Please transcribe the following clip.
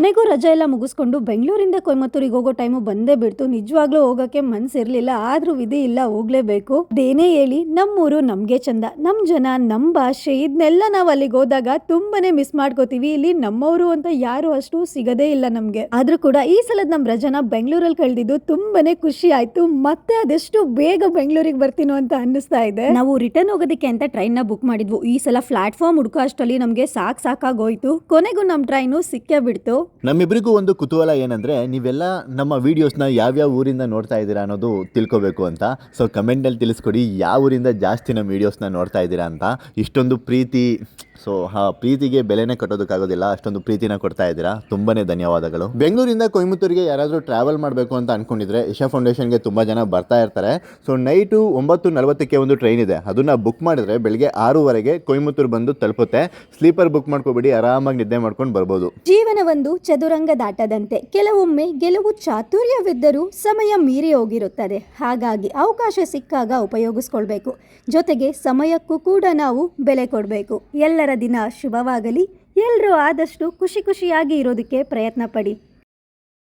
ಕೊನೆಗೂ ರಜೆ ಎಲ್ಲ ಮುಗಿಸ್ಕೊಂಡು ಬೆಂಗಳೂರಿಂದ ಕೊಯಮತ್ತೂರಿಗೆ ಹೋಗೋ ಟೈಮು ಬಂದೇ ಬಿಡ್ತು. ನಿಜವಾಗ್ಲೂ ಹೋಗಕ್ಕೆ ಮನ್ಸಿರ್ಲಿಲ್ಲ, ಆದ್ರೂ ವಿಧಿ ಇಲ್ಲ, ಹೋಗ್ಲೇಬೇಕು. ಅದೇನೇ ಹೇಳಿ ನಮ್ಮೂರು ನಮ್ಗೆ ಚಂದ, ನಮ್ ಜನ, ನಮ್ ಭಾಷೆ, ಇದನ್ನೆಲ್ಲ ನಾವು ಅಲ್ಲಿಗೆ ಹೋದಾಗ ತುಂಬಾನೇ ಮಿಸ್ ಮಾಡ್ಕೋತೀವಿ. ಇಲ್ಲಿ ನಮ್ಮವರು ಅಂತ ಯಾರು ಅಷ್ಟು ಸಿಗದೇ ಇಲ್ಲ ನಮ್ಗೆ. ಆದ್ರೂ ಕೂಡ ಈ ಸಲದ ನಮ್ ರಜನ ಬೆಂಗಳೂರಲ್ಲಿ ಕಳೆದಿದ್ದು ತುಂಬಾನೇ ಖುಷಿ ಆಯ್ತು. ಮತ್ತೆ ಅದೆಷ್ಟು ಬೇಗ ಬೆಂಗಳೂರಿಗೆ ಬರ್ತೀನೋ ಅಂತ ಅನ್ನಿಸ್ತಾ ಇದೆ. ನಾವು ರಿಟರ್ನ್ ಹೋಗೋದಕ್ಕೆ ಅಂತ ಟ್ರೈನ್ ನ ಬುಕ್ ಮಾಡಿದ್ವು. ಈ ಸಲ ಪ್ಲಾಟ್ಫಾರ್ಮ್ ಹುಡ್ಕೋ ಅಷ್ಟರಲ್ಲಿ ನಮ್ಗೆ ಸಾಕಾಗೋಯ್ತು. ಕೊನೆಗೂ ನಮ್ ಟ್ರೈನು ಸಿಕ್ಕೇ ಬಿಡ್ತು. ನಮ್ಮಿಬ್ಬರಿಗೂ ಒಂದು ಕುತೂಹಲ ಏನಂದರೆ, ನೀವೆಲ್ಲ ನಮ್ಮ ವೀಡಿಯೋಸ್ನ ಯಾವ್ಯಾವ ಊರಿಂದ ನೋಡ್ತಾ ಇದ್ದೀರಾ ಅನ್ನೋದು ತಿಳ್ಕೊಬೇಕು ಅಂತ. ಸೊ ಕಮೆಂಟಲ್ಲಿ ತಿಳಿಸ್ಕೊಡಿ ಯಾವ ಊರಿಂದ ಜಾಸ್ತಿ ನಮ್ಮ ವೀಡಿಯೋಸ್ನ ನೋಡ್ತಾ ಇದ್ದೀರಾ ಅಂತ. ಇಷ್ಟೊಂದು ಪ್ರೀತಿ, ಸೊ ಪ್ರೀತಿಗೆ ಬೆಲೆನೇ ಕಟ್ಟೋದಕ್ಕಾಗೋದಿಲ್ಲ, ಅಷ್ಟೊಂದು ಪ್ರೀತಿನ ಕೊಡ್ತಾ ಇದ್ದೀರಾ, ತುಂಬಾ ಧನ್ಯವಾದಗಳು. ಬೆಂಗಳೂರಿಂದ ಕೊಯಮತ್ತೂರಿಗೆ ಯಾರಾದರೂ ಟ್ರಾವೆಲ್ ಮಾಡಬೇಕು ಅಂತ ಅಂದ್ಕೊಂಡಿದ್ರೆ ಇಶಾ ಫೌಂಡೇಶನ್ಗೆ ತುಂಬ ಜನ ಬರ್ತಾ ಇರ್ತಾರೆ. ಸೊ ನೈಟು 9:40ಕ್ಕೆ ಒಂದು ಟ್ರೈನ್ ಇದೆ, ಅದನ್ನು ಬುಕ್ ಮಾಡಿದ್ರೆ ಬೆಳಗ್ಗೆ 6:00ಗೆ ಕೊಯಮತ್ತೂರು ಬಂದು ತಲುಪುತ್ತೆ. ಸ್ಲೀಪರ್ ಬುಕ್ ಮಾಡ್ಕೊಬೇಡಿ, ಆರಾಮಾಗಿ ನಿದ್ದೆ ಮಾಡ್ಕೊಂಡು ಬರ್ಬೋದು. ಜೀವನ ಒಂದು ಚದುರಂಗದಾಟದಂತೆ, ಕೆಲವೊಮ್ಮೆ ಗೆಲುವು ಚಾತುರ್ಯವಿದ್ದರೂ ಸಮಯ ಮೀರಿ ಹೋಗಿರುತ್ತದೆ. ಹಾಗಾಗಿ ಅವಕಾಶ ಸಿಕ್ಕಾಗ ಉಪಯೋಗಿಸ್ಕೊಳ್ಬೇಕು. ಜೊತೆಗೆ ಸಮಯಕ್ಕೂ ಕೂಡ ನಾವು ಬೆಲೆ ಕೊಡಬೇಕು. ಎಲ್ಲರ ದಿನ ಶುಭವಾಗಲಿ. ಎಲ್ಲರೂ ಆದಷ್ಟು ಖುಷಿಯಾಗಿ ಇರೋದಕ್ಕೆ ಪ್ರಯತ್ನ ಪಡಿ.